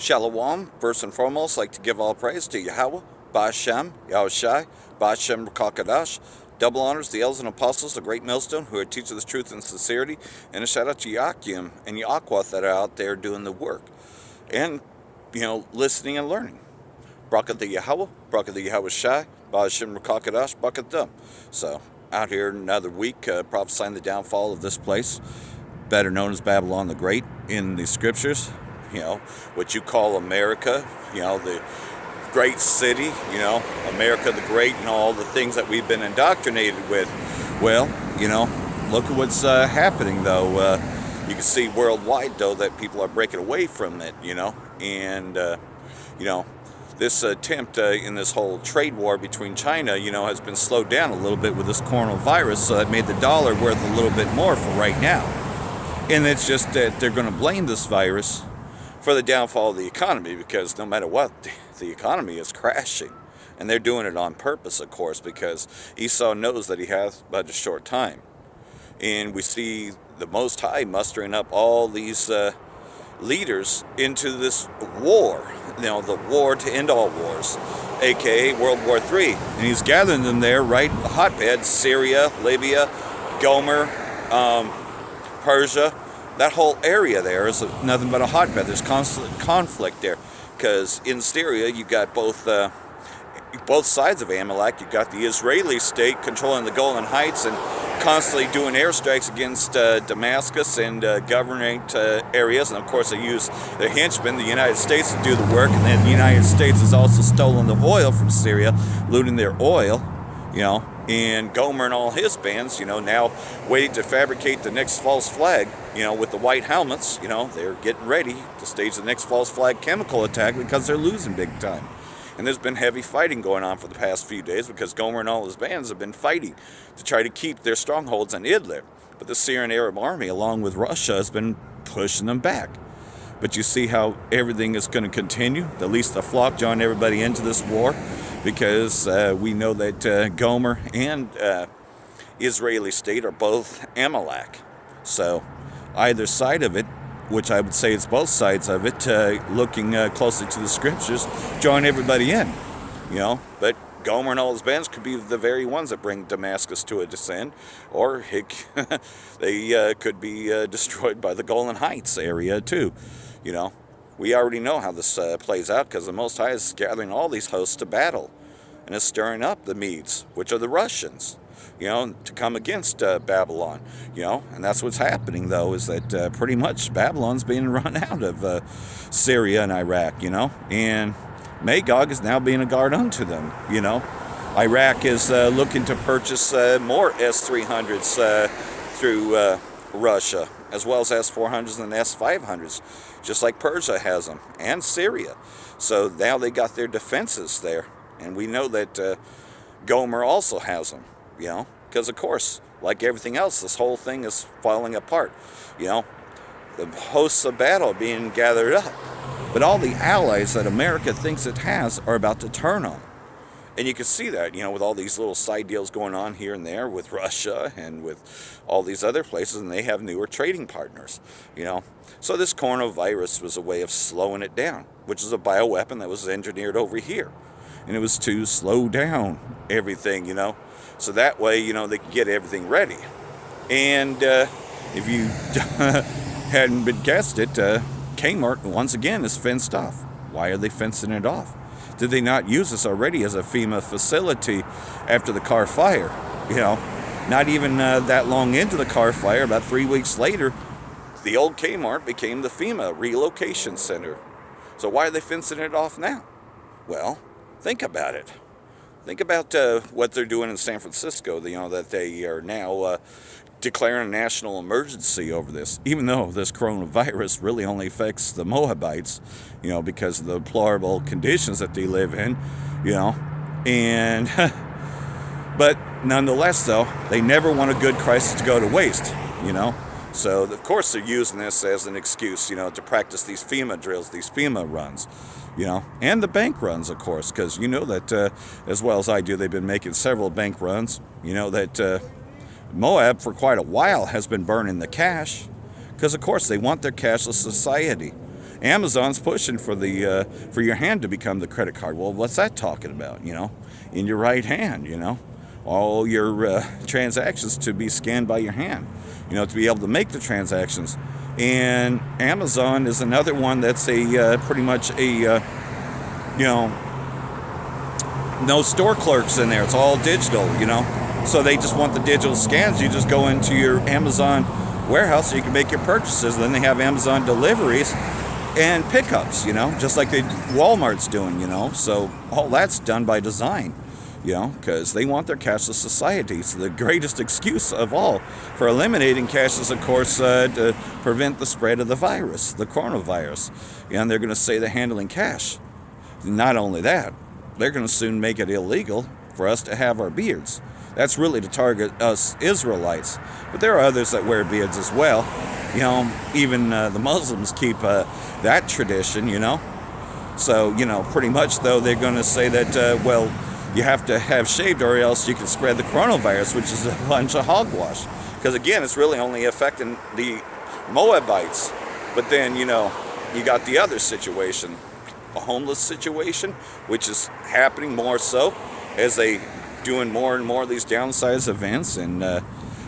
Shalom, first and foremost, like to give all praise to Yahawah, bahasham, Yahawashi, bahasham, quadash. Double honors the elders and apostles, the great millstone, who are teaching the truth and sincerity, and a shout out to Yakim and Yahawah that are out there doing the work, and, listening and learning. Brakat the Yahawah, brakat the Yahawashi, bahasham, quadash, brakat them. So, out here another week, prophesying the downfall of this place, better known as Babylon the Great in the scriptures. What you call America, the great city, America the Great, and all the things that we've been indoctrinated with. Well, look at what's happening, though. You can see worldwide, though, that people are breaking away from it, and, this attempt in this whole trade war between China, has been slowed down a little bit with this coronavirus, so it made the dollar worth a little bit more for right now. And it's just that they're going to blame this virus for the downfall of the economy, because no matter what, the economy is crashing. And they're doing it on purpose, of course, because Esau knows that he has but a short time. And we see the Most High mustering up all these leaders into this war, the war to end all wars, aka World War III. And he's gathering them there, right? The hotbed, Syria, Libya, Gomer, Persia. That whole area there is nothing but a hotbed. There's constant conflict there, because in Syria you've got both sides of Amalek. You've got the Israeli state controlling the Golan Heights and constantly doing airstrikes against Damascus and governing areas. And of course they use their henchmen, the United States, to do the work. And then the United States has also stolen the oil from Syria, looting their oil, and Gomer and all his bands, now waiting to fabricate the next false flag, with the white helmets. They're getting ready to stage the next false flag chemical attack, because they're losing big time. And there's been heavy fighting going on for the past few days, because Gomer and all his bands have been fighting to try to keep their strongholds in Idlib. But the Syrian Arab army, along with Russia, has been pushing them back. But you see how everything is going to continue. At least the flock join everybody into this war, because we know that Gomer and Israeli state are both Amalek. So either side of it, which I would say it's both sides of it, looking closely to the scriptures, join everybody in. But Gomer and all his bands could be the very ones that bring Damascus to a descent, or they could be destroyed by the Golan Heights area too. We already know how this plays out, because the Most High is gathering all these hosts to battle, and is stirring up the Medes, which are the Russians, to come against Babylon, and that's what's happening, though, is that pretty much Babylon's being run out of Syria and Iraq, and Magog is now being a guard unto them, Iraq is looking to purchase more S-300s through Russia, as well as S-400s and S-500s, just like Persia has them, and Syria. So now they got their defenses there, and we know that Gomer also has them, because of course, like everything else, this whole thing is falling apart. The hosts of battle are being gathered up, but all the allies that America thinks it has are about to turn on. And you can see that, with all these little side deals going on here and there with Russia and with all these other places, and they have newer trading partners, So this coronavirus was a way of slowing it down, which is a bioweapon that was engineered over here. And it was to slow down everything, So that way, they could get everything ready. And if you hadn't been guessed it, Kmart, once again, is fenced off. Why are they fencing it off? Did they not use this already as a FEMA facility after the car fire? Not even that long into the car fire, about 3 weeks later, the old Kmart became the FEMA relocation center. So why are they fencing it off now? Well, think about it. Think about what they're doing in San Francisco, that they are now declaring a national emergency over this, even though this coronavirus really only affects the Moabites, because of the deplorable conditions that they live in, and but nonetheless, though, they never want a good crisis to go to waste, So, of course, they're using this as an excuse, to practice these FEMA drills, these FEMA runs, and the bank runs, of course, because that, as well as I do, they've been making several bank runs, that Moab, for quite a while, has been burning the cash, because, of course, they want their cashless society. Amazon's pushing for the for your hand to become the credit card. Well, what's that talking about? In your right hand. All your transactions to be scanned by your hand. To be able to make the transactions. And Amazon is another one that's a pretty much a no store clerks in there. It's all digital. So they just want the digital scans. You just go into your Amazon warehouse so you can make your purchases. Then they have Amazon deliveries and pickups, just like Walmart's doing, So all that's done by design, because they want their cashless society. So the greatest excuse of all for eliminating cash is, of course, to prevent the spread of the virus, the coronavirus. And they're going to say they're handling cash. Not only that, they're going to soon make it illegal for us to have our beards. That's really to target us Israelites. But there are others that wear beards as well. Even the Muslims keep that tradition, So, pretty much, though, they're going to say that, you have to have shaved or else you can spread the coronavirus, which is a bunch of hogwash. Because, again, it's really only affecting the Moabites. But then, you got the other situation, a homeless situation, which is happening more so as they doing more and more of these downsized events and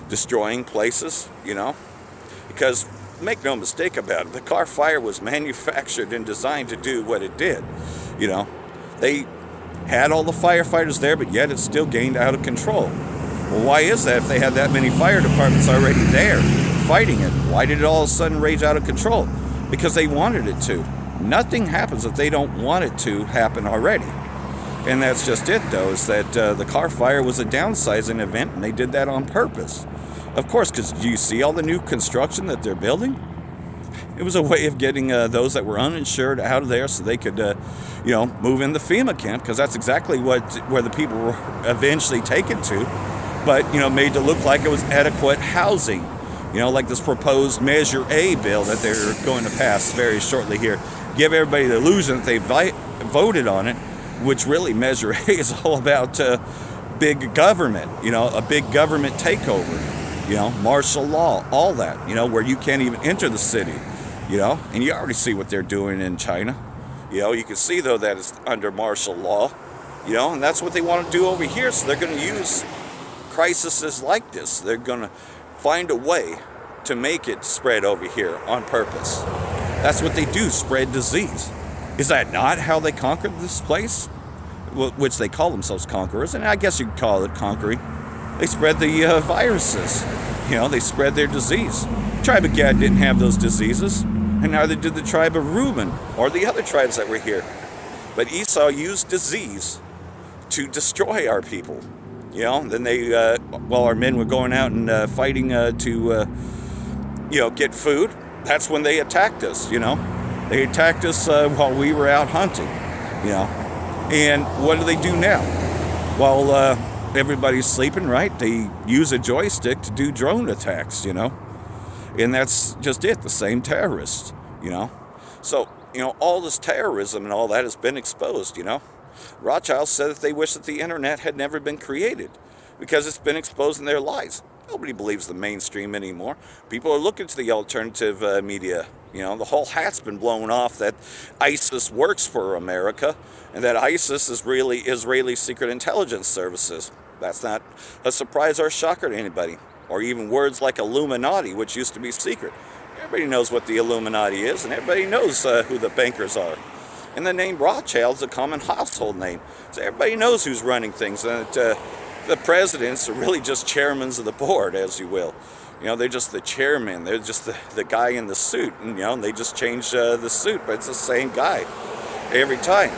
destroying places, because make no mistake about it, the car fire was manufactured and designed to do what it did. They had all the firefighters there, but yet it still gained out of control. Well, why is that if they had that many fire departments already there fighting it? Why did it all of a sudden rage out of control? Because they wanted it to. Nothing happens if they don't want it to happen already. And that's just it, though, is that the car fire was a downsizing event, and they did that on purpose. Of course, because do you see all the new construction that they're building? It was a way of getting those that were uninsured out of there so they could, move in the FEMA camp, because that's exactly where the people were eventually taken to, but, made to look like it was adequate housing. Like this proposed Measure A bill that they're going to pass very shortly here. Give everybody the illusion that they voted on it, which really Measure A is all about big government, a big government takeover, martial law, all that, where you can't even enter the city, and you already see what they're doing in China. You can see, though, that it's under martial law, and that's what they want to do over here. So they're going to use crises like this. They're going to find a way to make it spread over here on purpose. That's what they do, spread disease. Is that not how they conquered this place? Which they call themselves conquerors, and I guess you could call it conquering. They spread the viruses. They spread their disease. The tribe of Gad didn't have those diseases, and neither did the tribe of Reuben or the other tribes that were here. But Esau used disease to destroy our people. Then they, while our men were going out and fighting to, get food, that's when they attacked us, They attacked us while we were out hunting, And what do now? While everybody's sleeping, right? They use a joystick to do drone attacks, And that's just it, the same terrorists, So, all this terrorism and all that has been exposed, Rothschild said that they wish that the internet had never been created because it's been exposed in their lies. Nobody believes the mainstream anymore. People are looking to the alternative media. The whole hat's been blown off that ISIS works for America and that ISIS is really Israeli secret intelligence services. That's not a surprise or a shocker to anybody. Or even words like Illuminati, which used to be secret. Everybody knows what the Illuminati is, and everybody knows who the bankers are. And the name Rothschild is a common household name. So everybody knows who's running things. And the presidents are really just chairmen of the board, as you will. They're just the chairman. They're just the guy in the suit. And, they just change the suit, but it's the same guy every time,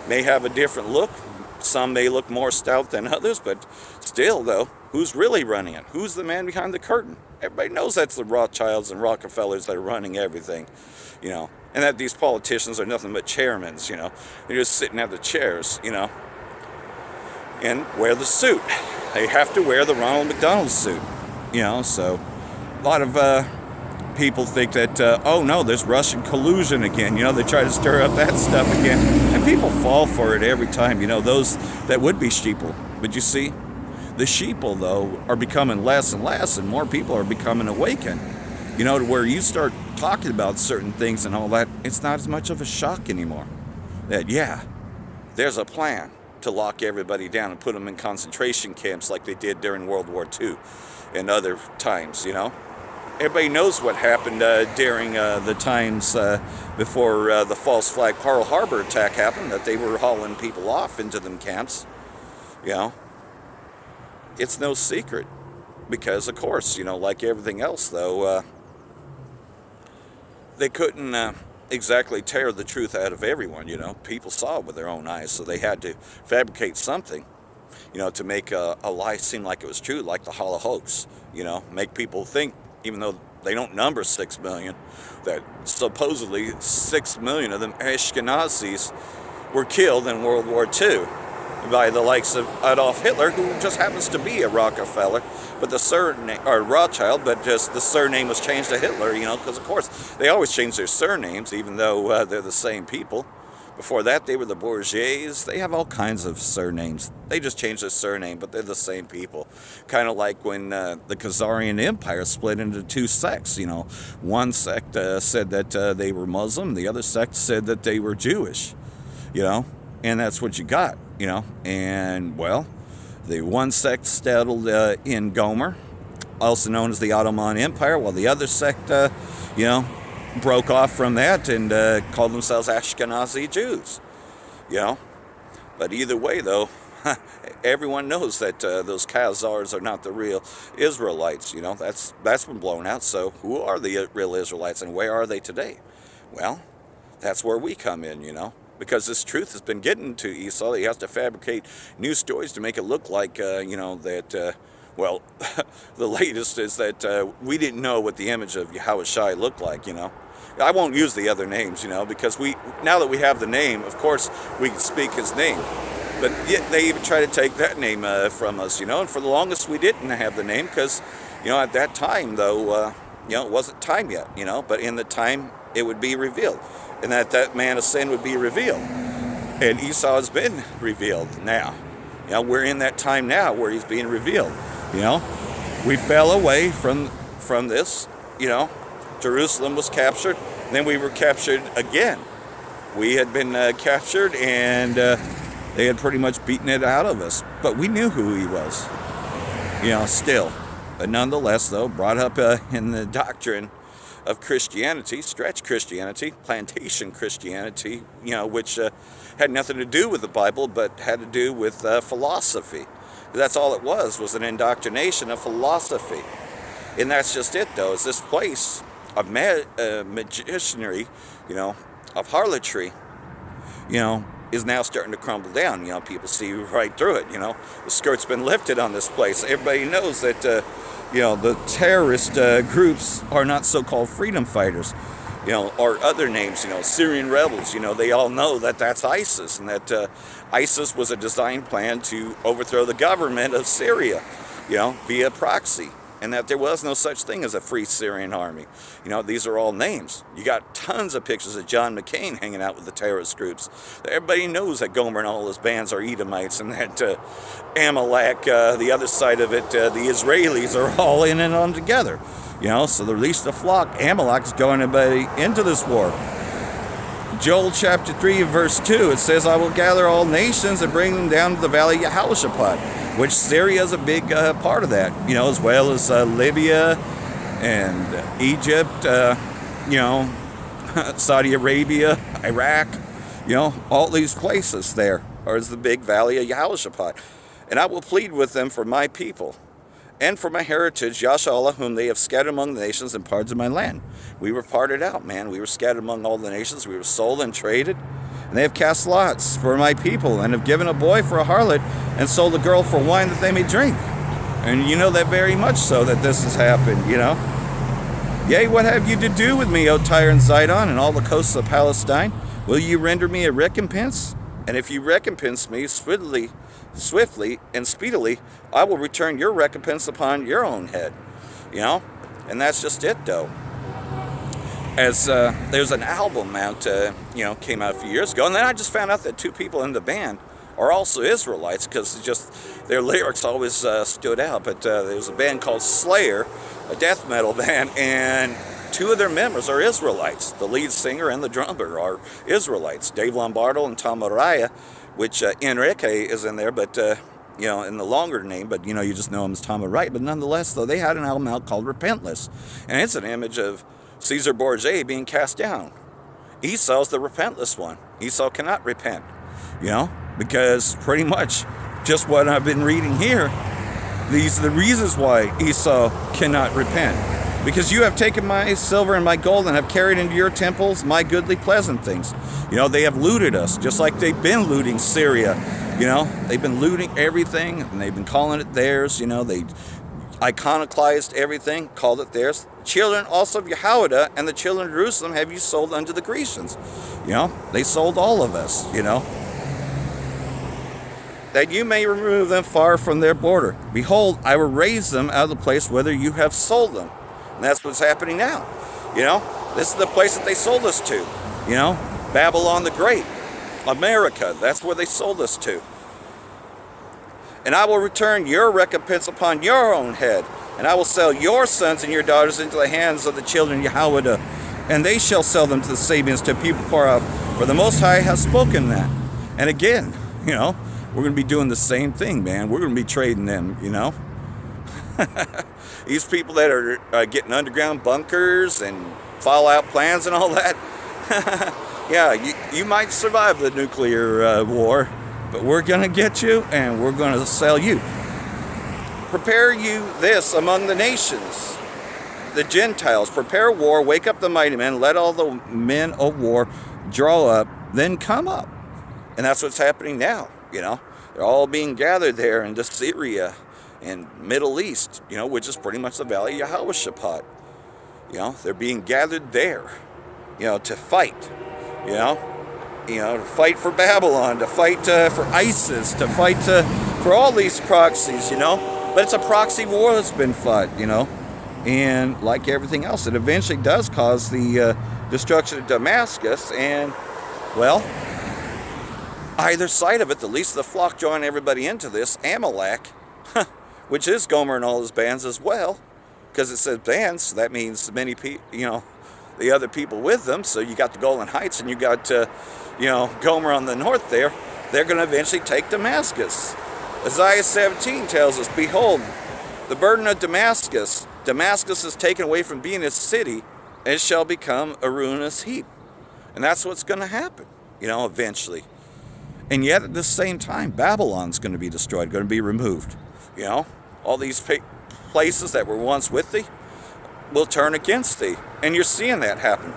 May have a different look. Some may look more stout than others, but still, though, who's really running it? Who's the man behind the curtain? Everybody knows that's the Rothschilds and Rockefellers that are running everything, And that these politicians are nothing but chairmen, They're just sitting at the chairs, and wear the suit. They have to wear the Ronald McDonald suit, So a lot of people think that, oh no, there's Russian collusion again. They try to stir up that stuff again. And people fall for it every time, those that would be sheeple. But you see, the sheeple, though, are becoming less and less, and more people are becoming awakened, to where you start talking about certain things and all that, it's not as much of a shock anymore. That, yeah, there's a plan to lock everybody down and put them in concentration camps like they did during World War II and other times, you know. Everybody knows what happened during the times before the false flag Pearl Harbor attack happened, that they were hauling people off into them camps, you know. It's no secret because, of course, you know, like everything else, though, they couldn't exactly tear the truth out of everyone, you know. People saw it with their own eyes, so they had to fabricate something, you know, to make a lie seem like it was true, like the Holocaust, you know, make people think, even though they don't number 6 million, that supposedly 6 million of them Ashkenazis were killed in World War II by the likes of Adolf Hitler, who just happens to be a Rockefeller, but the surname, or Rothschild, but just the surname was changed to Hitler, you know, because of course they always change their surnames, even though they're the same people. Before that, they were the Bourgeois. They have all kinds of surnames. They just changed their surname, but they're the same people. Kind of like when the Khazarian Empire split into two sects, you know. One sect said that they were Muslim. The other sect said that they were Jewish, you know. And that's what you got, you know. And, well, the one sect settled in Gomer, also known as the Ottoman Empire, while the other sect, you know, broke off from that and called themselves Ashkenazi Jews, you know. But either way, though, everyone knows that those Khazars are not the real Israelites, you know. That's been blown out. So who are the real Israelites and where are they today? Well, that's where we come in, you know. Because this truth has been getting to Esau. He has to fabricate new stories to make it look like, you know, that, well, the latest is that we didn't know what the image of Yahawashi looked like, you know. I won't use the other names, you know, because now that we have the name, of course, we can speak his name. But yet they even try to take that name from us, you know. And for the longest, we didn't have the name because, you know, at that time, though, you know, it wasn't time yet, you know. But in the time, it would be revealed. And that man of sin would be revealed. And Esau has been revealed now. You know, we're in that time now where he's being revealed. You know, we fell away from this, you know. Jerusalem was captured, and then we were captured again. We had been captured, and they had pretty much beaten it out of us. But we knew who he was, you know, still. But nonetheless, though, brought up in the doctrine of Christianity, stretch Christianity, plantation Christianity, you know, which had nothing to do with the Bible, but had to do with philosophy. That's all it was an indoctrination of philosophy. And that's just it, though, is this place of magicianry, you know, of harlotry, you know, is now starting to crumble down. You know, people see right through it, you know. The skirt's been lifted on this place. Everybody knows that, you know, the terrorist groups are not so-called freedom fighters, you know, or other names, you know, Syrian rebels. You know, they all know that that's ISIS, and that ISIS was a design plan to overthrow the government of Syria, you know, via proxy, and that there was no such thing as a free Syrian army. You know, these are all names. You got tons of pictures of John McCain hanging out with the terrorist groups. Everybody knows that Gomer and all his bands are Edomites, and that Amalek, the other side of it, the Israelis are all in and on together. You know, so the release the flock, Amalek's going into this war. Joel chapter 3 verse 2, it says, I will gather all nations and bring them down to the valley of Yahawashi, which Syria is a big part of that, you know, as well as Libya and Egypt, you know, Saudi Arabia, Iraq, you know, all these places there are the big valley of Yahawashi. And I will plead with them for my people and for my heritage, Yahawah, whom they have scattered among the nations and parts of my land. We were parted out, man. We were scattered among all the nations. We were sold and traded. And they have cast lots for my people, and have given a boy for a harlot, and sold a girl for wine that they may drink. And you know that very much so that this has happened, you know. Yea, what have you to do with me, O Tyre and Zidon, and all the coasts of Palestine? Will you render me a recompense? And if you recompense me swiftly and speedily, I will return your recompense upon your own head. You know? And that's just it, though. As there's an album out, you know, came out a few years ago, and then I just found out that two people in the band are also Israelites, because just their lyrics always stood out. But there was a band called Slayer, a death metal band, and two of their members are Israelites. The lead singer and the drummer are Israelites. Dave Lombardo and Tom Araya, which Enrique is in there, but in the longer name, but you just know him as Tom Araya. But nonetheless, though, they had an album out called Repentless, and it's an image of Caesar Borgia being cast down. Esau's the repentless one. Esau cannot repent, because pretty much just what I've been reading here, these are the reasons why Esau cannot repent. Because you have taken my silver and my gold and have carried into your temples my goodly pleasant things. They have looted us, just like they've been looting Syria. They've been looting everything, and they've been calling it theirs. They iconoclast everything, called it theirs. Children also of Yahawah and the children of Jerusalem have you sold unto the Grecians. They sold all of us, that you may remove them far from their border. Behold, I will raise them out of the place whither you have sold them. And that's what's happening now. This is the place that they sold us to. Babylon the Great, America, that's where they sold us to. And I will return your recompense upon your own head, and I will sell your sons and your daughters into the hands of the children of Yahawah, and they shall sell them to the Sabians, to people far off, for the Most High has spoken that. And again, we're going to be doing the same thing, man. We're going to be trading them, These people that are getting underground bunkers and fallout plans and all that, yeah, you might survive the nuclear war, but we're going to get you and we're going to sell you. Prepare you this among the nations, the Gentiles. Prepare war, wake up the mighty men, let all the men of war draw up, then come up. And that's what's happening now, They're all being gathered there into Syria and Middle East, which is pretty much the Valley of Yahawashi. They're being gathered there, to fight, to fight for Babylon, to fight for ISIS, to fight for all these proxies, But it's a proxy war that's been fought, And like everything else, it eventually does cause the destruction of Damascus. And, well, either side of it, the least of the flock drawing everybody into this, Amalek, which is Gomer and all his bands as well, because it says bands, so that means many people, the other people with them. So you got the Golan Heights and you got, Gomer on the north there. They're going to eventually take Damascus. Isaiah 17 tells us, behold, the burden of Damascus. Damascus is taken away from being a city, and it shall become a ruinous heap. And that's what's going to happen, eventually. And yet at the same time, Babylon's going to be destroyed, going to be removed. All these places that were once with thee will turn against thee. And you're seeing that happen.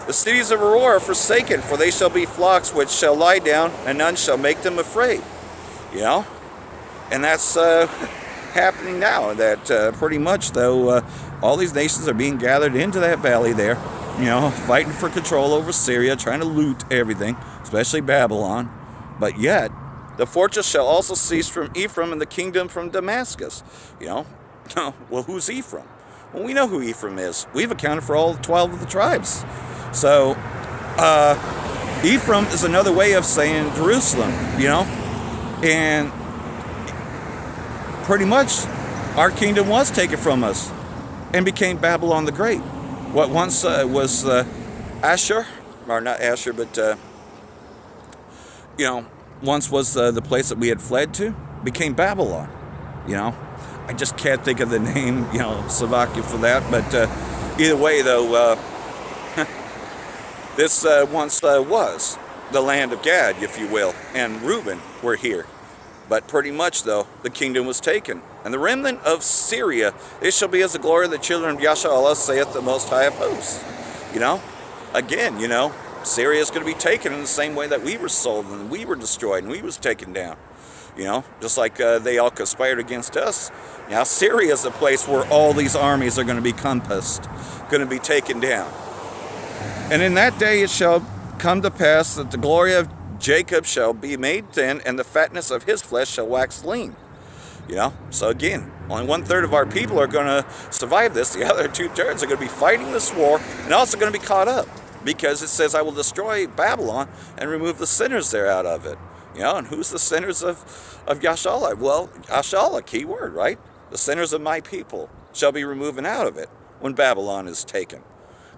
The cities of Aurora are forsaken, for they shall be flocks which shall lie down, and none shall make them afraid. And that's happening now, that pretty much, though, all these nations are being gathered into that valley there, fighting for control over Syria, trying to loot everything, especially Babylon. But yet, the fortress shall also cease from Ephraim, and the kingdom from Damascus. Well, who's Ephraim? Well, we know who Ephraim is. We've accounted for all 12 of the tribes. So, Ephraim is another way of saying Jerusalem, and pretty much our kingdom was taken from us and became Babylon the Great. What once was Asher, or not Asher, but, once was the place that we had fled to, became Babylon, I just can't think of the name, Slovakia for that, but either way, though, this once was the land of Gad, if you will, and Reuben were here. But pretty much, though, the kingdom was taken. And the remnant of Syria, it shall be as the glory of the children of Yasharal, saith the Most High of hosts. Again, Syria is going to be taken in the same way that we were sold and we were destroyed and we was taken down. Just like they all conspired against us. Now Syria is the place where all these armies are going to be compassed, going to be taken down. And in that day it shall come to pass that the glory of Jacob shall be made thin, and the fatness of his flesh shall wax lean. So again, only 1/3 of our people are going to survive this. The other 2/3 are going to be fighting this war and also going to be caught up. Because it says, I will destroy Babylon and remove the sinners there out of it. And who's the sinners of Yashala? Well, Yashala, key word, right? The sinners of my people shall be removed out of it when Babylon is taken.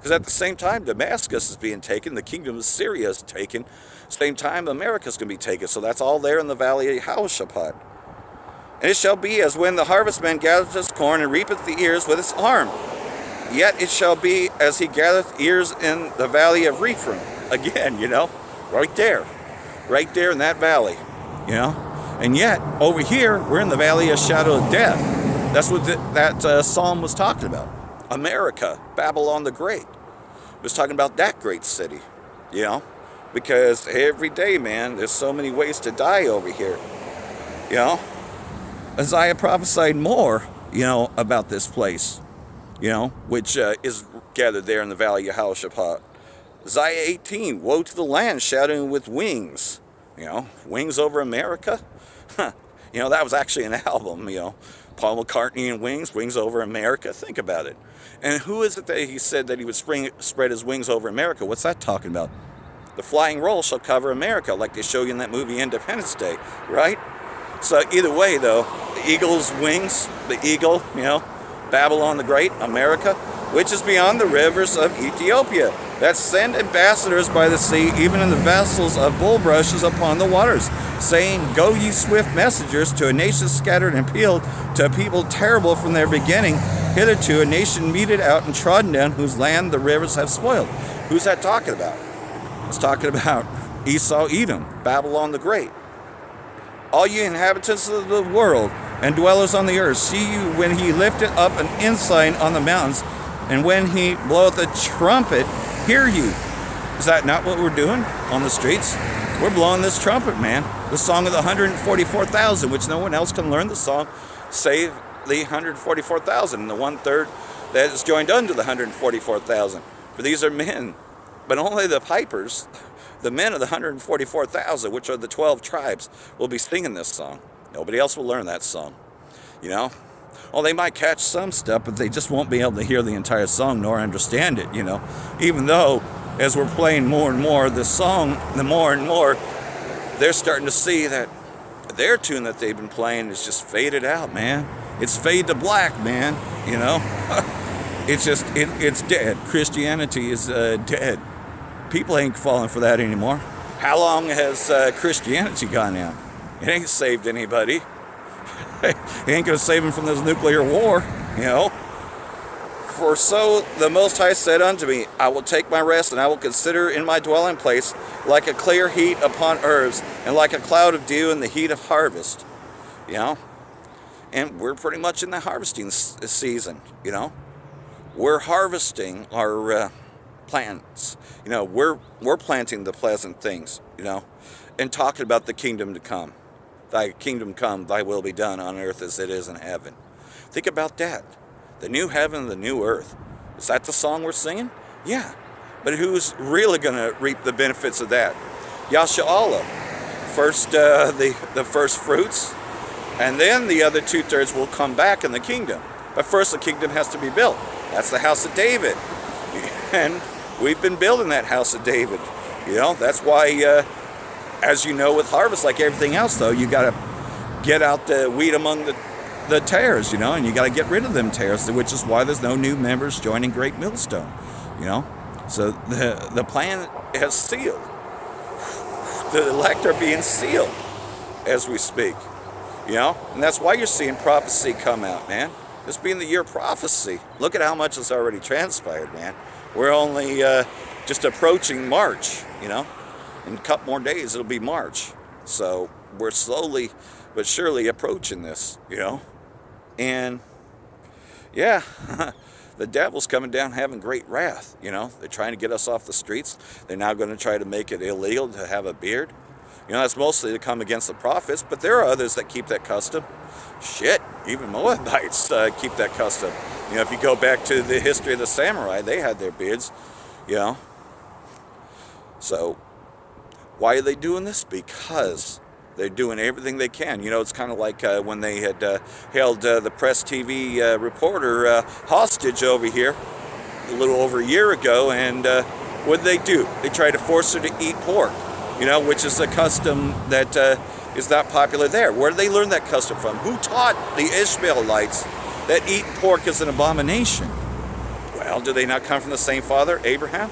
Because at the same time, Damascus is being taken, the kingdom of Syria is taken, same time America's going to be taken. So that's all there in the valley of Yahawashi. And it shall be as when the harvestman gathereth his corn and reapeth the ears with his arm. Yet it shall be as he gathereth ears in the valley of Rephaim. Again, right there in that valley, And yet, over here, we're in the valley of shadow of death. That's what that psalm was talking about. America, Babylon the Great. It was talking about that great city, Because every day, man, there's so many ways to die over here, Isaiah prophesied more, about this place, which is gathered there in the valley of Yahawashi. Isaiah 18, woe to the land shouting with wings, wings over America. That was actually an album, Paul McCartney and Wings over America. Think about it. And who is it that he said that he would spread his wings over America? What's that talking about? The flying roll shall cover America, like they show you in that movie Independence Day, right? So either way, though, the eagle's wings, the eagle, Babylon the Great, America, which is beyond the rivers of Ethiopia, that send ambassadors by the sea, even in the vessels of bulrushes upon the waters, saying, go ye swift messengers to a nation scattered and peeled, to a people terrible from their beginning, hitherto a nation meted out and trodden down, whose land the rivers have spoiled. Who's that talking about? It's talking about Esau, Edom, Babylon the Great. All ye inhabitants of the world and dwellers on the earth, see you when he lifteth up an ensign on the mountains, and when he bloweth a trumpet, hear you. Is that not what we're doing on the streets? We're blowing this trumpet, man. The song of the 144,000, which no one else can learn the song, save the 144,000, and the 1/3 that is joined unto the 144,000. For these are men, but only the pipers, the men of the 144,000, which are the 12 tribes, will be singing this song. Nobody else will learn that song, Well, they might catch some stuff, but they just won't be able to hear the entire song nor understand it, Even though, as we're playing more and more the song, the more and more, they're starting to see that their tune that they've been playing is just faded out, man. It's fade to black, man, It's just, it's dead. Christianity is dead. People ain't falling for that anymore. How long has Christianity gone out? It ain't saved anybody. It ain't going to save them from this nuclear war, For so the Most High said unto me, I will take my rest, and I will consider in my dwelling place like a clear heat upon herbs, and like a cloud of dew in the heat of harvest. And we're pretty much in the harvesting season, We're harvesting our plants. We're planting the pleasant things, and talking about the kingdom to come. Thy kingdom come, thy will be done on earth as it is in heaven. Think about that. The new heaven, the new earth. Is that the song we're singing? Yeah. But who's really going to reap the benefits of that? Yahawah. First, the first fruits, and then the other 2/3 will come back in the kingdom. But first, the kingdom has to be built. That's the house of David. And we've been building that house of David. That's why, as you know, with harvest, like everything else, though, you got to get out the wheat among the tares, and you got to get rid of them tares, which is why there's no new members joining Great Millstone, So the plan has sealed. The elect are being sealed as we speak, and that's why you're seeing prophecy come out, man. This being the year of prophecy. Look at how much has already transpired, man. We're only just approaching March, In a couple more days, it'll be March. So we're slowly but surely approaching this, And, yeah, the devil's coming down having great wrath, They're trying to get us off the streets. They're now going to try to make it illegal to have a beard. That's mostly to come against the prophets, but there are others that keep that custom. Shit, even Moabites keep that custom. If you go back to the history of the samurai, they had their beards, So, why are they doing this? Because they're doing everything they can. It's kind of like when they had held the Press TV reporter hostage over here a little over a year ago, and what did they do? They tried to force her to eat pork, which is a custom that is not popular there. Where did they learn that custom from? Who taught the Ishmaelites that eating pork is an abomination? Well, Well, do they not come from the same father, Abraham?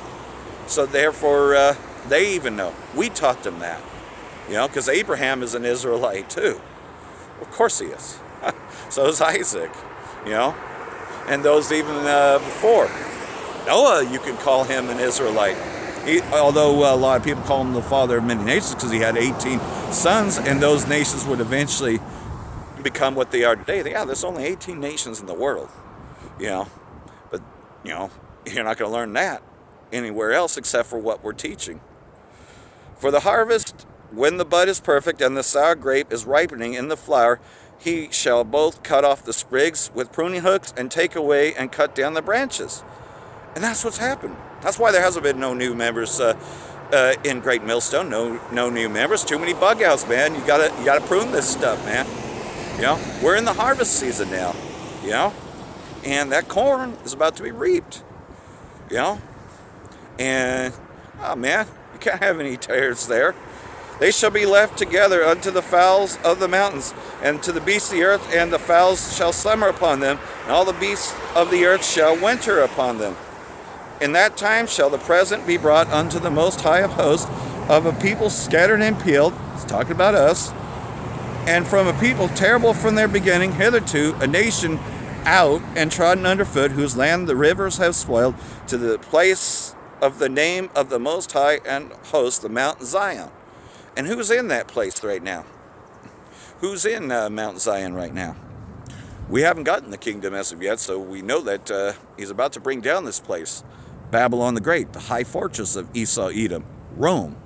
So therefore, they even know. We taught them that. Because Abraham is an Israelite too. Of course he is. So is Isaac, and those even before. Noah, you could call him an Israelite. Although a lot of people call him the father of many nations because he had 18 sons, and those nations would eventually become what they are today. Yeah, there's only 18 nations in the world, but, you're not going to learn that anywhere else except for what we're teaching. For the harvest, when the bud is perfect and the sour grape is ripening in the flower, he shall both cut off the sprigs with pruning hooks and take away and cut down the branches. And that's what's happened. That's why there hasn't been no new members in Great Millstone. No new members. Too many bug outs, man. You gotta prune this stuff, man. We're in the harvest season now. And that corn is about to be reaped. And oh man, you can't have any tares there. They shall be left together unto the fowls of the mountains, and to the beasts of the earth, and the fowls shall summer upon them, and all the beasts of the earth shall winter upon them. In that time shall the present be brought unto the Most High of hosts, of a people scattered and peeled, it's talking about us, and from a people terrible from their beginning hitherto, a nation out and trodden underfoot, whose land the rivers have spoiled, to the place of the name of the Most High and host, the Mount Zion. And who's in that place right now? Who's in Mount Zion right now? We haven't gotten the kingdom as of yet, so we know that he's about to bring down this place. Babylon the Great, the high fortress of Esau, Edom, Rome.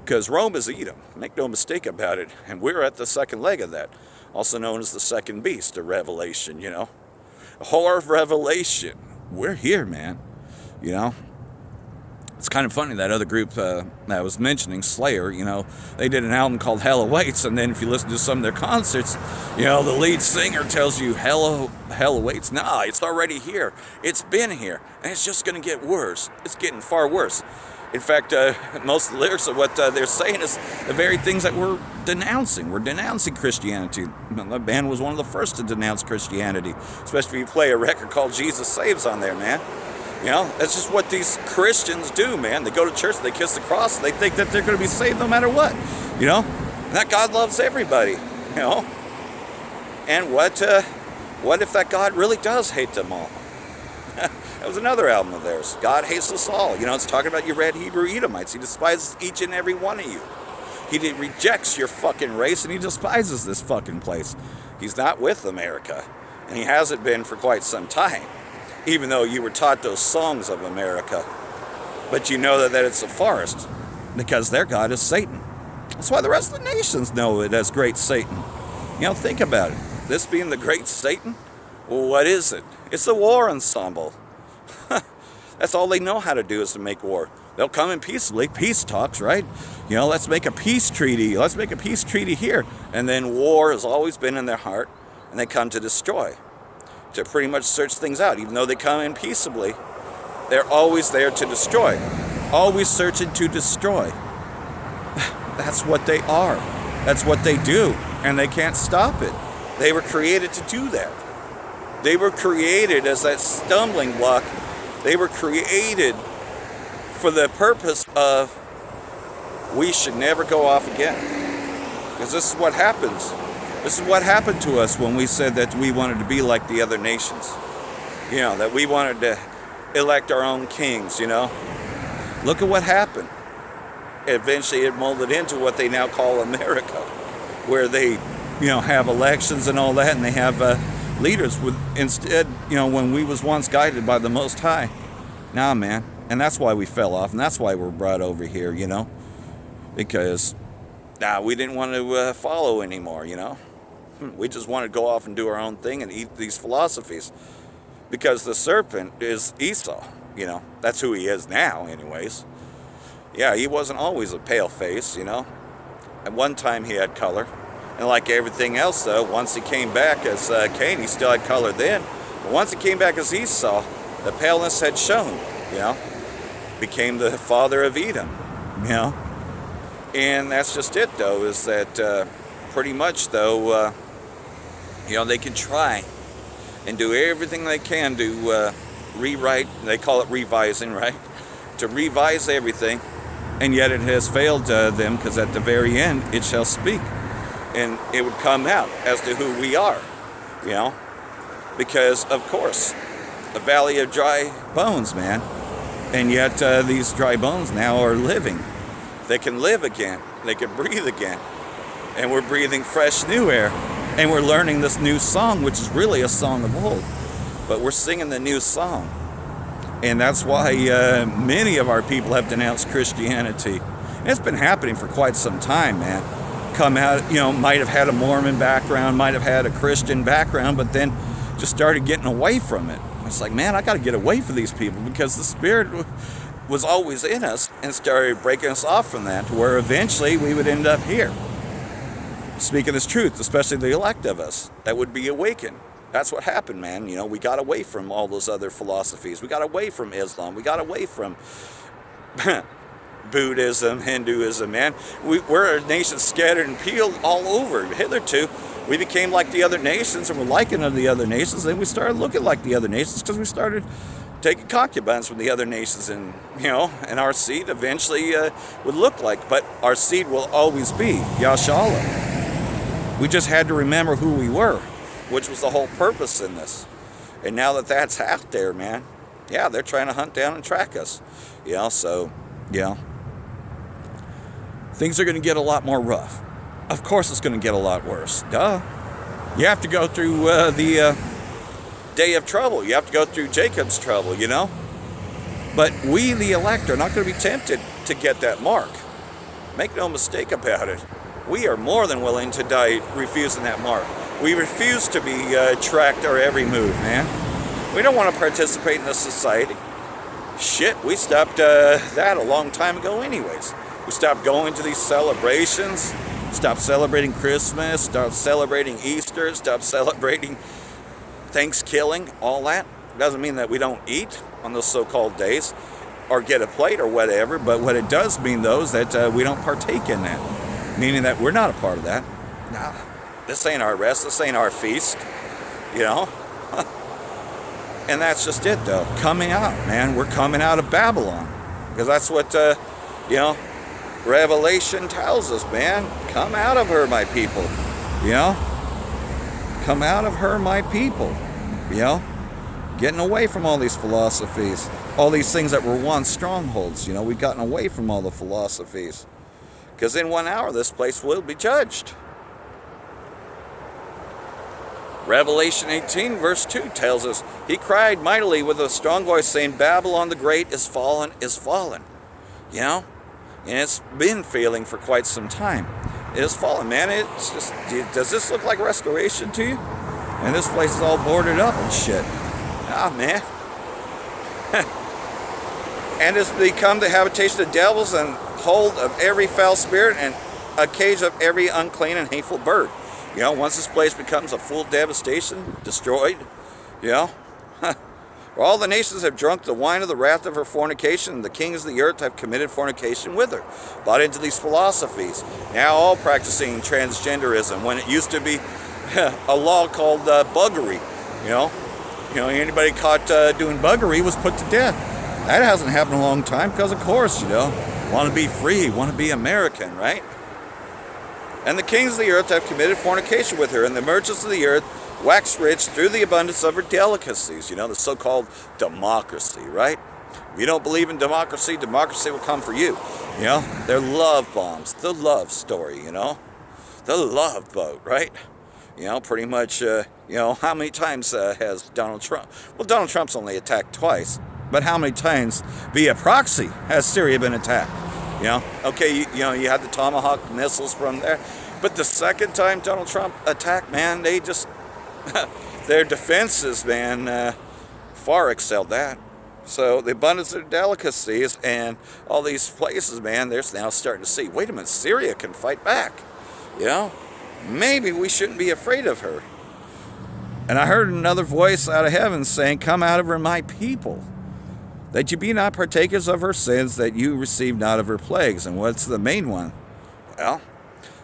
Because Rome is Edom, make no mistake about it. And we're at the second leg of that, also known as the second beast of Revelation, A whore of Revelation. We're here, man, It's kind of funny, that other group that I was mentioning, Slayer, they did an album called Hell Awaits, and then if you listen to some of their concerts, the lead singer tells you Hell Awaits. Nah, it's already here. It's been here, and it's just going to get worse. It's getting far worse. In fact, most of the lyrics of what they're saying is the very things that we're denouncing. We're denouncing Christianity. The band was one of the first to denounce Christianity, especially if you play a record called Jesus Saves on there, man. That's just what these Christians do, man. They go to church, they kiss the cross, they think that they're going to be saved no matter what, And that God loves everybody, And what if that God really does hate them all? That was another album of theirs. God hates us all. It's talking about your red Hebrew Edomites. He despises each and every one of you. He rejects your fucking race, and he despises this fucking place. He's not with America, and he hasn't been for quite some time. Even though you were taught those songs of America. But you know that it's a forest, because their God is Satan. That's why the rest of the nations know it as Great Satan. Think about it. This being the Great Satan, well, what is it? It's a war ensemble. That's all they know how to do, is to make war. They'll come in peaceably, peace talks, right? Let's make a peace treaty. Let's make a peace treaty here. And then war has always been in their heart, and they come to destroy. To pretty much search things out. Even though they come in peaceably, they're always there to destroy. Always searching to destroy. That's what they are. That's what they do. And they can't stop it. They were created to do that. They were created as that stumbling block. They were created for the purpose of, we should never go off again. Because this is what happens. This is what happened to us when we said that we wanted to be like the other nations. That we wanted to elect our own kings, Look at what happened. Eventually it molded into what they now call America, where they, have elections and all that, and they have leaders with, instead, when we was once guided by the Most High. Nah, man. And that's why we fell off, and that's why we're brought over here, Because, we didn't want to follow anymore, We just want to go off and do our own thing and eat these philosophies. Because the serpent is Esau, That's who he is now, anyways. Yeah, he wasn't always a pale face, At one time he had color. And like everything else, though, once he came back as Cain, he still had color then. But once he came back as Esau, the paleness had shown, Became the father of Edom, And that's just it, though, is that pretty much, though, they can try and do everything they can to rewrite, they call it revising, right? To revise everything, and yet it has failed them, because at the very end it shall speak, and it would come out as to who we are, you know, because of course, a valley of dry bones, man, and yet these dry bones now are living. They can live again, they can breathe again, and we're breathing fresh new air, and we're learning this new song, which is really a song of old, but we're singing the new song. And that's why many of our people have denounced Christianity. And it's been happening for quite some time, man. Come out, you know, might have had a Mormon background, might have had a Christian background, but then just started getting away from it. It's like, man, I got to get away from these people, because the Spirit was always in us and started breaking us off from that, to where eventually we would end up here, speaking this truth, especially the elect of us that would be awakened. That's what happened, man. You know, we got away from all those other philosophies. We got away from Islam. We got away from Buddhism, Hinduism, man. We're a nation scattered and peeled all over. Hitherto, we became like the other nations, and we're likened to the other nations. Then we started looking like the other nations, because we started taking concubines from the other nations, and, you know, and our seed eventually would look like. But our seed will always be Yahawah. We just had to remember who we were, which was the whole purpose in this. And now that that's out there, man, yeah, they're trying to hunt down and track us. You know, so, you know, things are going to get a lot more rough. Of course it's going to get a lot worse. Duh. You have to go through the day of trouble. You have to go through Jacob's trouble, you know. But we, the elect, are not going to be tempted to get that mark. Make no mistake about it. We are more than willing to die refusing that mark. We refuse to be tracked our every move, man. We don't want to participate in this society. Shit, we stopped that a long time ago anyways. We stopped going to these celebrations, stopped celebrating Christmas, stopped celebrating Easter, stopped celebrating Thanksgiving, all that. Doesn't mean that we don't eat on those so-called days or get a plate or whatever, but what it does mean, though, is that we don't partake in that, meaning that we're not a part of that. Nah. This ain't our rest, this ain't our feast, you know? And that's just it, though. Coming out, man. We're coming out of Babylon. Because that's what, you know, Revelation tells us, man. Come out of her, my people. You know? Come out of her, my people. You know? Getting away from all these philosophies. All these things that were once strongholds. You know, we've gotten away from all the philosophies. Because in 1 hour, this place will be judged. Revelation 18 verse 2 tells us, he cried mightily with a strong voice, saying, Babylon the Great is fallen, is fallen. You know? And it's been failing for quite some time. It is fallen, man. It's just, does this look like restoration to you? And this place is all boarded up and shit. Ah, man. And it's become the habitation of devils, and hold of every foul spirit, and a cage of every unclean and hateful bird. You know, once this place becomes a full devastation, destroyed, you know, for all the nations have drunk the wine of the wrath of her fornication, and the kings of the earth have committed fornication with her, bought into these philosophies, now all practicing transgenderism, when it used to be a law called buggery, you know. Anybody caught doing buggery was put to death. That hasn't happened in a long time, because of course, you know, want to be free, want to be American, right? And the kings of the earth have committed fornication with her, and the merchants of the earth wax rich through the abundance of her delicacies. You know, the so-called democracy, right? If you don't believe in democracy, democracy will come for you. You know, they're love bombs, the love story, you know, the love boat, right? You know, pretty much, you know, how many times has Donald Trump? Well, Donald Trump's only attacked twice, but how many times via proxy has Syria been attacked? You know, okay, you know, you had the Tomahawk missiles from there, but the second time Donald Trump attacked, man, they just, their defenses, man, far excelled that. So the abundance of delicacies and all these places, man, they're now starting to see, wait a minute, Syria can fight back. You know, maybe we shouldn't be afraid of her. And I heard another voice out of heaven saying, come out of her, my people, that you be not partakers of her sins, that you receive not of her plagues. And what's the main one? Well,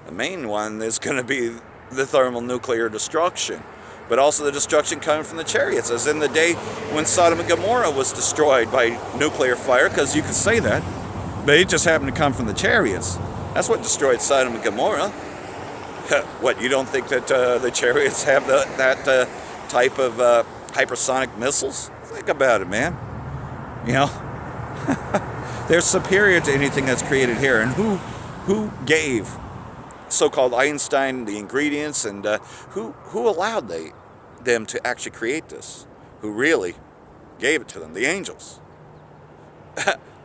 the main one is going to be the thermonuclear destruction. but also the destruction coming from the chariots, as in the day when Sodom and Gomorrah was destroyed by nuclear fire, because you could say that, but it just happened to come from the chariots. That's what destroyed Sodom and Gomorrah. What, you don't think that the chariots have that type of hypersonic missiles? Think about it, man. You know, they're superior to anything that's created here. And who gave so-called Einstein the ingredients, and who allowed them to actually create this? Who really gave it to them? The angels.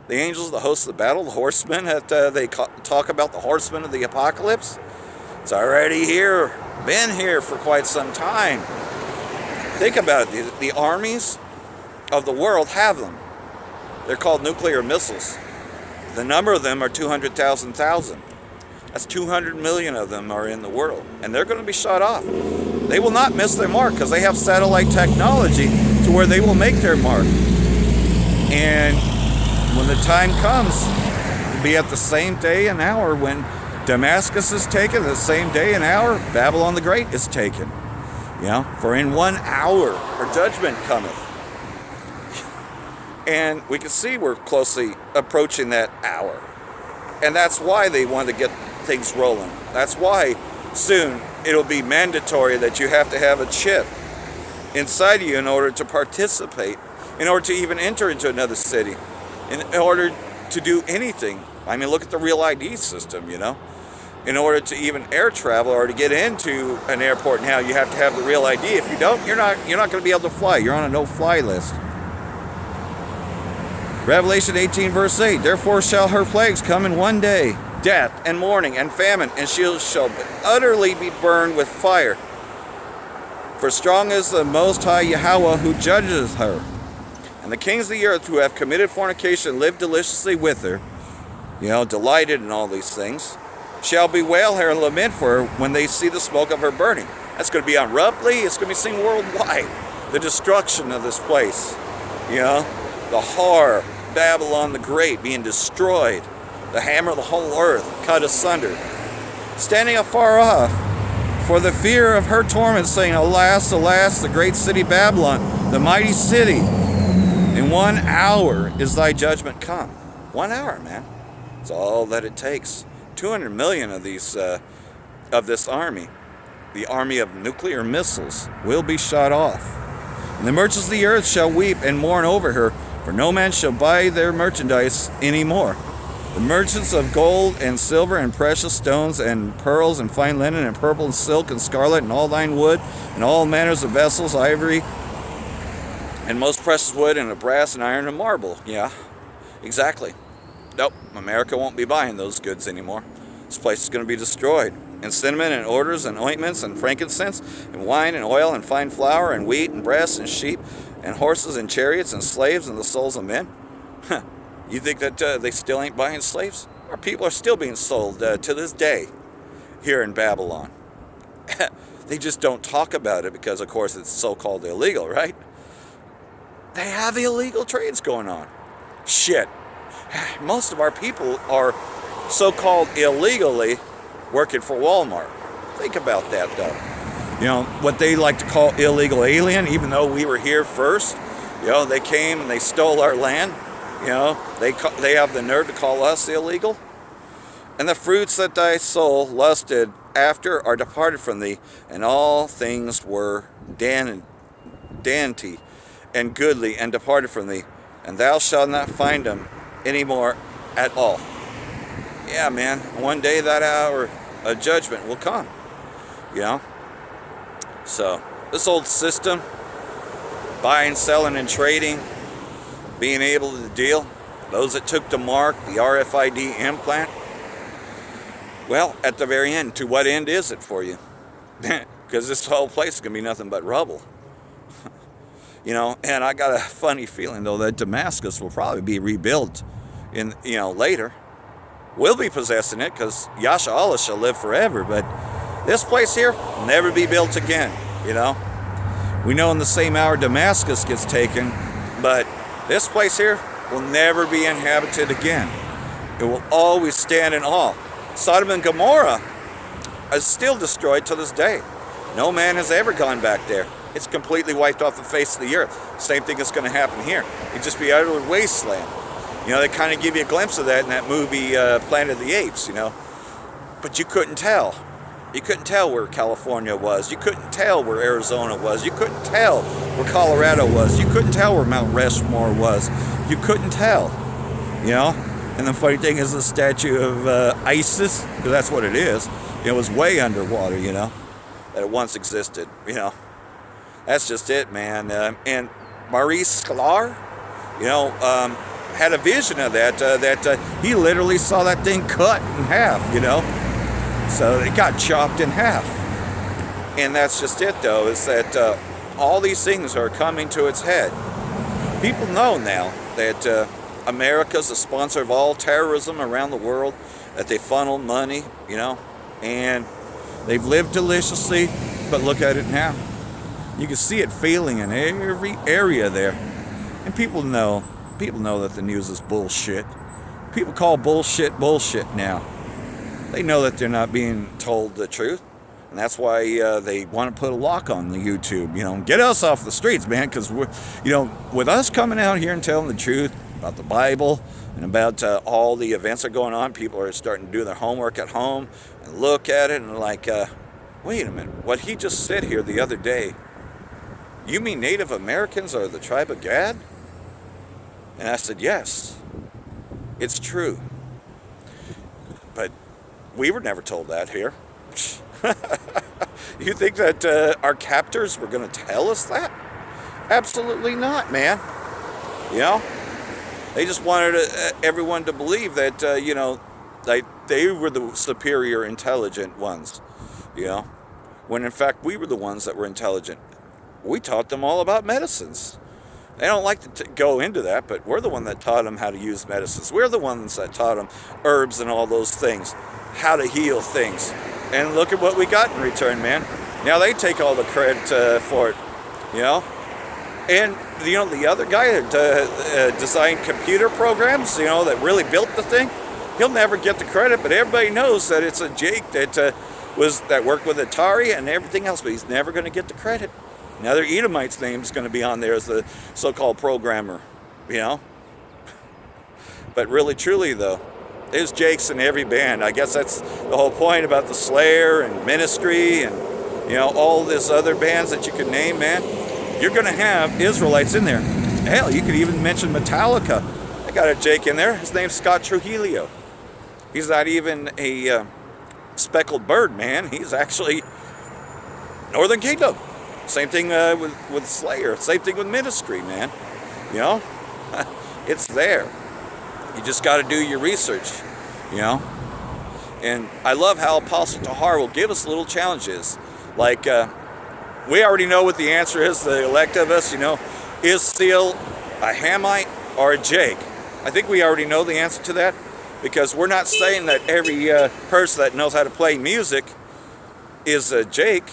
The angels, the hosts of the battle, the horsemen that they talk about, the horsemen of the apocalypse. It's already here, been here for quite some time. Think about it. The armies of the world have them. They're called nuclear missiles. The number of them are 200,000. That's 200 million of them are in the world. And they're going to be shot off. They will not miss their mark because they have satellite technology to where they will make their mark. And when the time comes, it'll be at the same day and hour when Damascus is taken, the same day and hour Babylon the Great is taken. You know, for in 1 hour her judgment cometh. And we can see we're closely approaching that hour. And that's why they want to get things rolling. That's why soon it'll be mandatory that you have to have a chip inside you in order to participate, in order to even enter into another city, in order to do anything. I mean, look at the Real ID system, you know. In order to even air travel or to get into an airport now, you have to have the Real ID. If you don't, you're not going to be able to fly. You're on a no-fly list. Revelation 18 verse 8, therefore shall her plagues come in one day, death and mourning and famine, and she shall utterly be burned with fire. For strong is the Most High Yahawah who judges her. And the kings of the earth who have committed fornication live deliciously with her, you know, delighted in all these things, shall bewail her and lament for her when they see the smoke of her burning. That's going to be on Rupley. It's going to be seen worldwide. The destruction of this place. You know, the horror, Babylon the Great being destroyed. The hammer of the whole earth cut asunder. Standing afar off for the fear of her torment, saying, alas, alas, the great city Babylon, the mighty city. In 1 hour is thy judgment come. 1 hour, man. It's all that it takes. 200 million of these, of this army, the army of nuclear missiles, will be shot off. And the merchants of the earth shall weep and mourn over her, for no man shall buy their merchandise any more. The merchants of gold and silver and precious stones and pearls and fine linen and purple and silk and scarlet and all thine wood and all manners of vessels, ivory and most precious wood and of brass and iron and marble. Yeah, exactly. Nope, America won't be buying those goods anymore. This place is going to be destroyed. And cinnamon and odors and ointments and frankincense and wine and oil and fine flour and wheat and breasts and sheep and horses and chariots and slaves and the souls of men. You think that they still ain't buying slaves? Our people are still being sold to this day here in Babylon. They just don't talk about it because, of course, it's so-called illegal, right? They have illegal trades going on. Shit. Most of our people are so-called illegally working for Walmart. Think about that, though. You know, what they like to call illegal alien, even though we were here first. You know, they came and they stole our land. You know, they have the nerve to call us illegal. And the fruits that thy soul lusted after are departed from thee, and all things were dainty and goodly and departed from thee, and thou shalt not find them any more at all. Yeah, man, one day that hour of judgment will come, you know. So this old system, buying, selling, and trading, being able to deal, those that took the mark, the RFID implant, well, at the very end, to what end is it for you? Because this whole place is going to be nothing but rubble. You know, and I got a funny feeling, though, that Damascus will probably be rebuilt in, you know, later. We'll be possessing it because Yahawah shall live forever, but this place here will never be built again, you know. We know in the same hour Damascus gets taken, but this place here will never be inhabited again. It will always stand in awe. Sodom and Gomorrah is still destroyed to this day. No man has ever gone back there. It's completely wiped off the face of the earth. Same thing is going to happen here. It'd just be utter wasteland. You know, they kind of give you a glimpse of that in that movie Planet of the Apes, you know. But you couldn't tell. You couldn't tell where California was. You couldn't tell where Arizona was. You couldn't tell where Colorado was. You couldn't tell where Mount Rushmore was. You couldn't tell, you know. And the funny thing is the statue of Isis, because that's what it is, it was way underwater, you know, that it once existed, you know. That's just it, man. And Maurice Sklar, you know, had a vision of that, he literally saw that thing cut in half, you know. So it got chopped in half. And that's just it, though, is that all these things are coming to its head. People know now that America's a sponsor of all terrorism around the world, that they funnel money, you know, and they've lived deliciously, but look at it now. You can see it failing in every area there. And people know that the news is bullshit. People call bullshit bullshit now. They know that they're not being told the truth. And that's why they want to put a lock on the YouTube. You know, get us off the streets, man, because we're, you know, with us coming out here and telling the truth about the Bible and about all the events that are going on, people are starting to do their homework at home and look at it and like, wait a minute, what he just said here the other day, you mean Native Americans are the tribe of Gad? And I said, yes, it's true. But we were never told that here. You think that our captors were going to tell us that? Absolutely not, man. You know, they just wanted everyone to believe that, you know, they were the superior intelligent ones, you know, when in fact we were the ones that were intelligent. We taught them all about medicines. They don't like to go into that, but we're the one that taught them how to use medicines. We're the ones that taught them herbs and all those things, how to heal things. And look at what we got in return, man. Now they take all the credit for it, you know. And, you know, the other guy that designed computer programs, you know, that really built the thing, he'll never get the credit, but everybody knows that it's a Jake that worked with Atari and everything else, but he's never going to get the credit. Another Edomite's name is going to be on there as the so-called programmer, you know. But really, truly, though, there's Jakes in every band. I guess that's the whole point about the Slayer and Ministry and, you know, all this other bands that you can name, man. You're going to have Israelites in there. Hell, you could even mention Metallica. I got a Jake in there. His name's Scott Trujillo. He's not even a speckled bird, man. He's actually Northern Kingdom. Same thing with Slayer. Same thing with Ministry, man. You know, it's there. You just got to do your research, you know. And I love how Apostle Tahar will give us little challenges. Like, we already know what the answer is, the elect of us, you know. Is Seal a Hamite or a Jake? I think we already know the answer to that, because we're not saying that every person that knows how to play music is a Jake.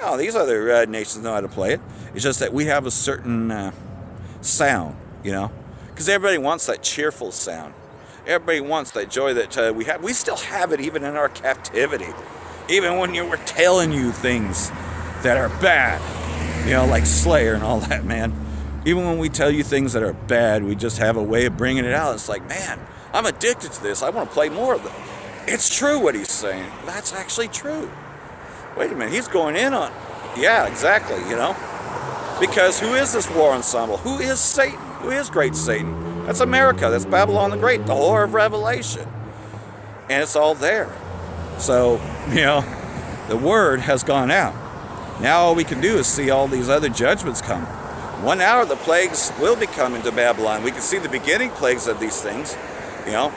No, these other nations know how to play it. It's just that we have a certain sound, you know, because everybody wants that cheerful sound. Everybody wants that joy that we have. We still have it even in our captivity. Even when we're telling you things that are bad, you know, like Slayer and all that, man. Even when we tell you things that are bad, we just have a way of bringing it out. It's like, man, I'm addicted to this. I want to play more of it. It's true what he's saying. That's actually true. Wait a minute, he's going in on... Yeah, exactly, you know. Because who is this war ensemble? Who is Satan? Who is great Satan? That's America. That's Babylon the Great, the whore of Revelation. And it's all there. So, you know, the word has gone out. Now all we can do is see all these other judgments come. 1 hour the plagues will be coming to Babylon. We can see the beginning plagues of these things, you know.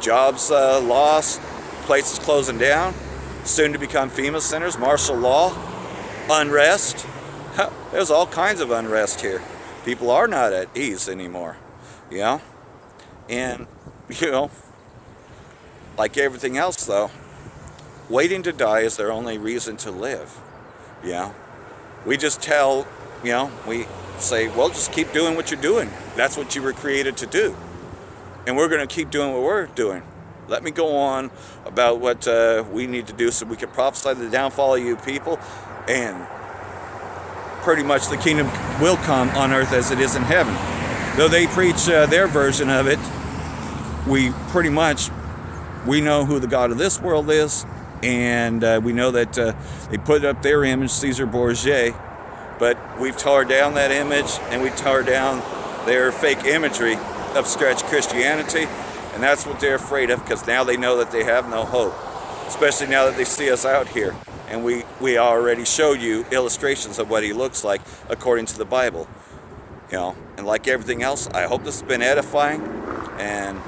Jobs lost, places closing down, soon to become FEMA centers, martial law, unrest. There's all kinds of unrest here. People are not at ease anymore, you know. And, you know, like everything else, though, waiting to die is their only reason to live, you know. We just tell, you know, we say, well, just keep doing what you're doing. That's what you were created to do. And we're going to keep doing what we're doing. let me go on about what we need to do so we can prophesy the downfall of you people, and pretty much the kingdom will come on earth as it is in heaven. Though they preach their version of it, we know who the God of this world is, and we know that they put up their image, Caesar Borgia, but we've tore down that image, and we tore down their fake imagery of stretch Christianity, and that's what they're afraid of, because now they know that they have no hope, especially now that they see us out here. And we already showed you illustrations of what he looks like according to the Bible. And like everything else, I hope this has been edifying. And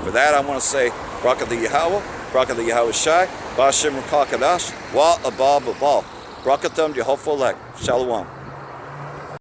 for that, I want to say, Barak the Yahawah, Barak the Yahawashi, bahasham quadash, wa abal babal, Barak atham, Yahawashi, Shalom.